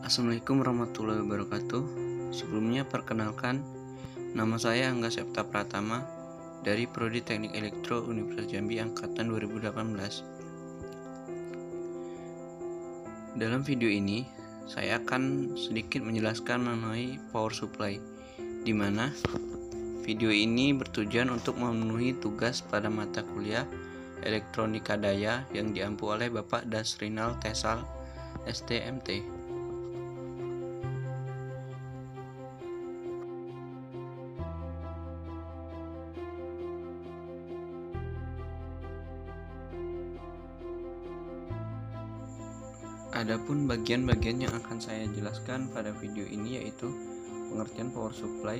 Assalamualaikum warahmatullahi wabarakatuh. Sebelumnya perkenalkan, nama saya Angga Septa Pratama dari Prodi Teknik Elektro Universitas Jambi angkatan 2018. Dalam video ini, saya akan sedikit menjelaskan mengenai power supply, di mana video ini bertujuan untuk memenuhi tugas pada mata kuliah Elektronika Daya yang diampu oleh Bapak Dasrinal Tesal, STMT. Adapun bagian-bagian yang akan saya jelaskan pada video ini yaitu pengertian power supply,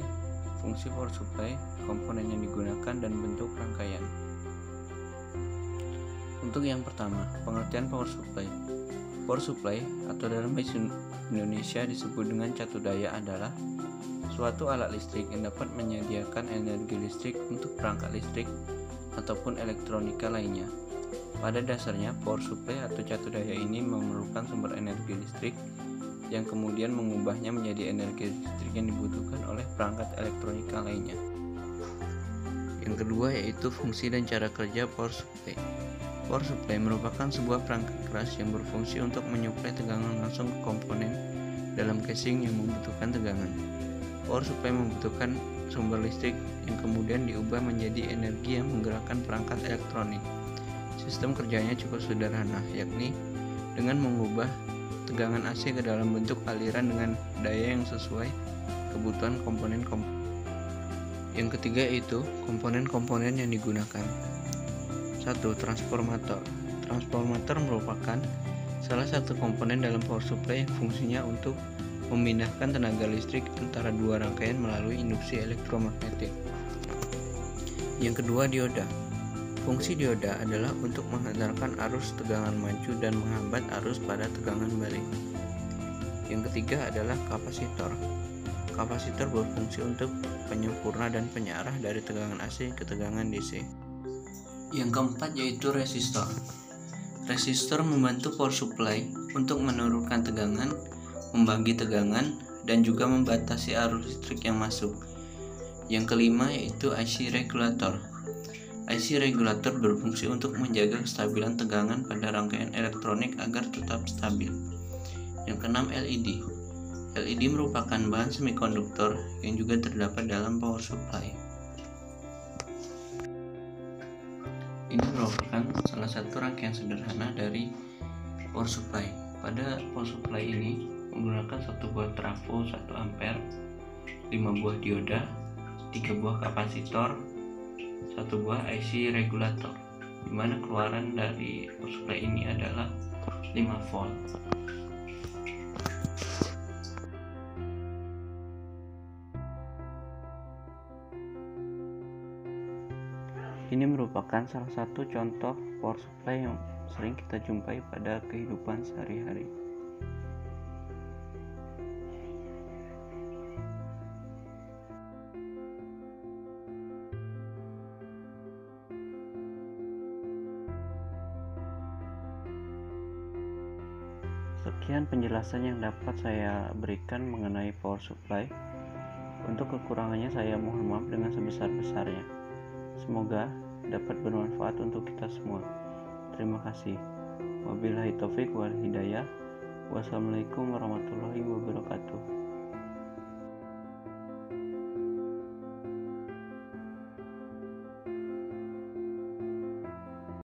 fungsi power supply, komponen yang digunakan, dan bentuk rangkaian. Untuk yang pertama, pengertian power supply. Power supply atau dalam bahasa Indonesia disebut dengan catu daya adalah suatu alat listrik yang dapat menyediakan energi listrik untuk perangkat listrik ataupun elektronika lainnya. Pada dasarnya, power supply atau catu daya ini memerlukan sumber energi listrik yang kemudian mengubahnya menjadi energi listrik yang dibutuhkan oleh perangkat elektronika lainnya. Yang kedua yaitu fungsi dan cara kerja power supply. Power supply merupakan sebuah perangkat keras yang berfungsi untuk menyuplai tegangan langsung ke komponen dalam casing yang membutuhkan tegangan. Power supply membutuhkan sumber listrik yang kemudian diubah menjadi energi yang menggerakkan perangkat elektronik. Sistem kerjanya cukup sederhana, yakni dengan mengubah tegangan AC ke dalam bentuk aliran dengan daya yang sesuai kebutuhan komponen-komponen. Yang ketiga yaitu komponen-komponen yang digunakan. 1. Transformator. Transformator merupakan salah satu komponen dalam power supply yang fungsinya untuk memindahkan tenaga listrik antara dua rangkaian melalui induksi elektromagnetik. Yang kedua, dioda. Fungsi dioda adalah untuk menghantarkan arus tegangan maju dan menghambat arus pada tegangan balik. Yang ketiga adalah kapasitor. Kapasitor berfungsi untuk penyempurna dan penyarah dari tegangan AC ke tegangan DC. Yang keempat yaitu resistor. Resistor membantu power supply untuk menurunkan tegangan, membagi tegangan, dan juga membatasi arus listrik yang masuk. Yang kelima yaitu IC regulator. IC regulator berfungsi untuk menjaga kestabilan tegangan pada rangkaian elektronik agar tetap stabil. Yang keenam, LED. LED merupakan bahan semikonduktor yang juga terdapat dalam power supply. Ini merupakan salah satu rangkaian sederhana dari power supply. Pada power supply ini menggunakan 1 buah trafo 1 ampere, 5 buah dioda, 3 buah kapasitor, 1 buah IC regulator, di mana keluaran dari power supply ini adalah 5 volt. Ini merupakan salah satu contoh power supply yang sering kita jumpai pada kehidupan sehari-hari. Sekian penjelasan yang dapat saya berikan mengenai power supply. Untuk kekurangannya saya mohon maaf dengan sebesar-besarnya. Semoga dapat bermanfaat untuk kita semua. Terima kasih. Wabillahi taufik wal hidayah. Wassalamualaikum warahmatullahi wabarakatuh.